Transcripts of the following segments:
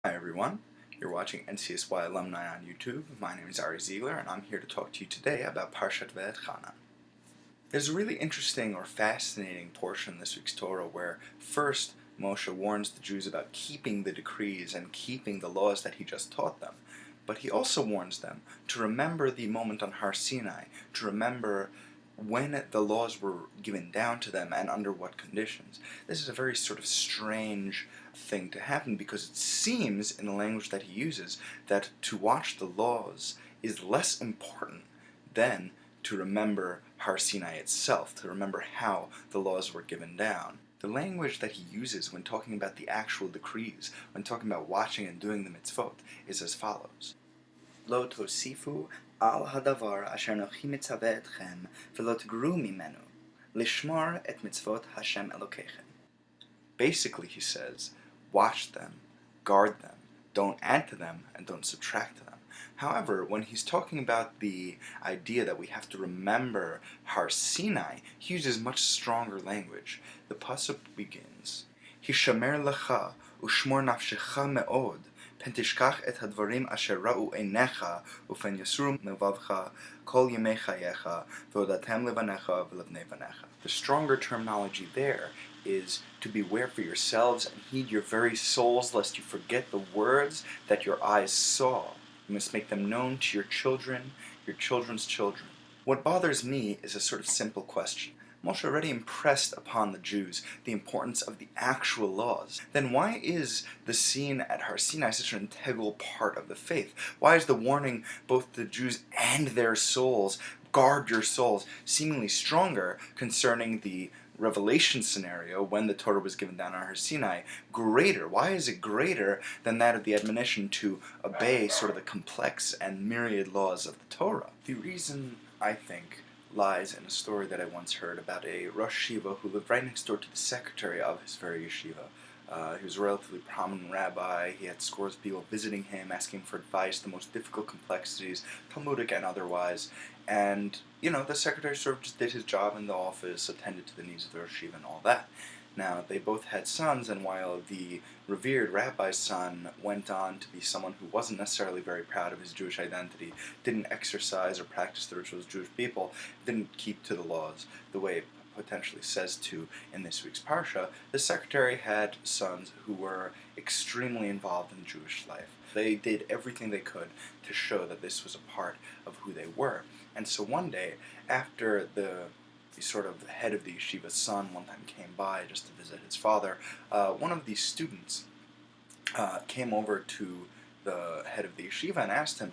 Hi everyone, you're watching NCSY Alumni on YouTube. My name is Ari Ziegler and I'm here to talk to you today about Parshat Veetchanan. There's a really interesting or fascinating portion in this week's Torah where first Moshe warns the Jews about keeping the decrees and keeping the laws that he just taught them. But he also warns them to remember the moment on Har Sinai, to remember when the laws were given down to them and under what conditions. This is a very sort of strange thing to happen because it seems in the language that he uses that to watch the laws is less important than to remember Har Sinai itself, to remember how the laws were given down. The language that he uses when talking about the actual decrees, when talking about watching and doing the mitzvot, is as follows. Lo tosifu al hadavar asher nochi mitzaveh etchem velo tegru mimenu lishmor et mitzvot Hashem Elokechem. Basically, he says, watch them, guard them, don't add to them, and don't subtract to them. However, when he's talking about the idea that we have to remember Har Sinai, he uses much stronger language. The pasuk begins, Hishamer lecha ushmor nafshecha me'od pen tishkach et hadvarim asher ra'u einecha ufen yasuru mevavcha kol yemei chayecha v'odatem levanecha v'levnei vanecha. The stronger terminology there is to beware for yourselves and heed your very souls lest you forget the words that your eyes saw. You must make them known to your children, your children's children. What bothers me is a sort of simple question. Moshe already impressed upon the Jews the importance of the actual laws. Then why is the scene at Har Sinai such an integral part of the faith? Why is the warning both the Jews and their souls, guard your souls, seemingly stronger concerning the revelation scenario when the Torah was given down on Har Sinai greater? Why is it greater than that of the admonition to obey sort of the complex and myriad laws of the Torah? The reason, I think, lies in a story that I once heard about a Rosh Yeshiva who lived right next door to the secretary of his very yeshiva. He was a relatively prominent rabbi. He had scores of people visiting him, asking for advice, the most difficult complexities, Talmudic and otherwise. And, the secretary sort of just did his job in the office, attended to the needs of the Rosh Yeshiva and all that. Now, they both had sons, and while the revered rabbi's son went on to be someone who wasn't necessarily very proud of his Jewish identity, didn't exercise or practice the rituals of Jewish people, didn't keep to the laws the way it potentially says to in this week's Parsha, the secretary had sons who were extremely involved in Jewish life. They did everything they could to show that this was a part of who they were. And so one day, after the sort of head of the yeshiva's son one time came by just to visit his father, one of these students came over to the head of the yeshiva and asked him,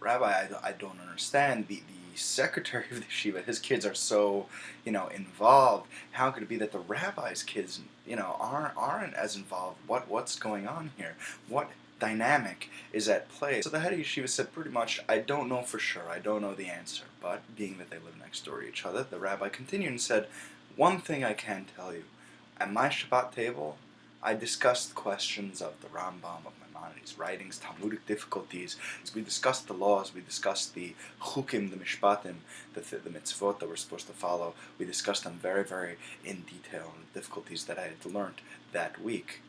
Rabbi, I don't understand, the secretary of the yeshiva, his kids are so, involved. How could it be that the rabbi's kids, aren't as involved? What's going on here? What dynamic is at play? So the head of yeshiva said pretty much, I don't know for sure, I don't know the answer, but being that they live next door to each other, the rabbi continued and said, one thing I can tell you, at my Shabbat table, I discussed questions of the Rambam, of Maimonides' writings, Talmudic difficulties. We discussed the laws, we discussed the chukim, the mishpatim, the mitzvot that we're supposed to follow. We discussed them very, very in detail, and the difficulties that I had learned that week.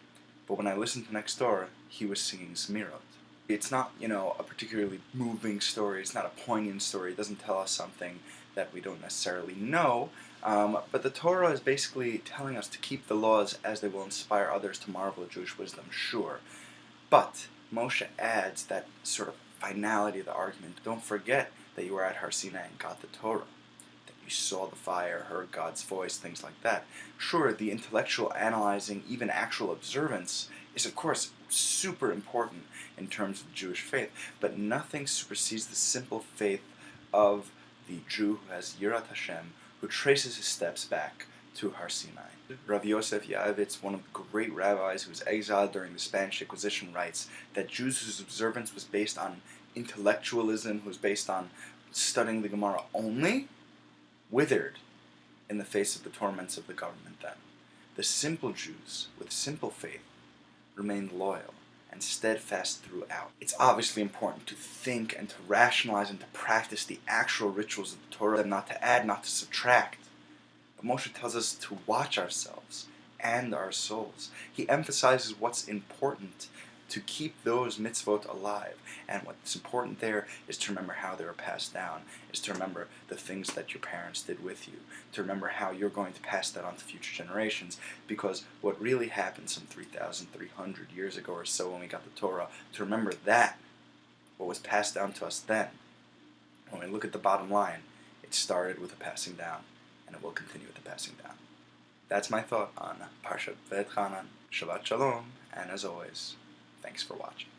But when I listened to next door, he was singing Zmirot. It's not, a particularly moving story. It's not a poignant story. It doesn't tell us something that we don't necessarily know. But the Torah is basically telling us to keep the laws as they will inspire others to marvel at Jewish wisdom, sure. But Moshe adds that sort of finality of the argument. Don't forget that you were at Har Sinai and got the Torah. You saw the fire, heard God's voice, things like that. Sure, the intellectual analyzing, even actual observance, is of course super important in terms of the Jewish faith, but nothing supersedes the simple faith of the Jew who has Yirat Hashem, who traces his steps back to Har Sinai. Rav Yosef Yaavitz, one of the great rabbis who was exiled during the Spanish Inquisition, writes that Jews whose observance was based on intellectualism, who was based on studying the Gemara only, withered in the face of the torments of the government then. The simple Jews, with simple faith, remained loyal and steadfast throughout. It's obviously important to think and to rationalize and to practice the actual rituals of the Torah, not to add, not to subtract. But Moshe tells us to watch ourselves and our souls. He emphasizes what's important to keep those mitzvot alive. And what's important there is to remember how they were passed down, is to remember the things that your parents did with you, to remember how you're going to pass that on to future generations, because what really happened some 3,300 years ago or so when we got the Torah, to remember that, what was passed down to us then, when we look at the bottom line, it started with a passing down, and it will continue with the passing down. That's my thought on Parshat Veetchanan. Shabbat Shalom, and as always, thanks for watching.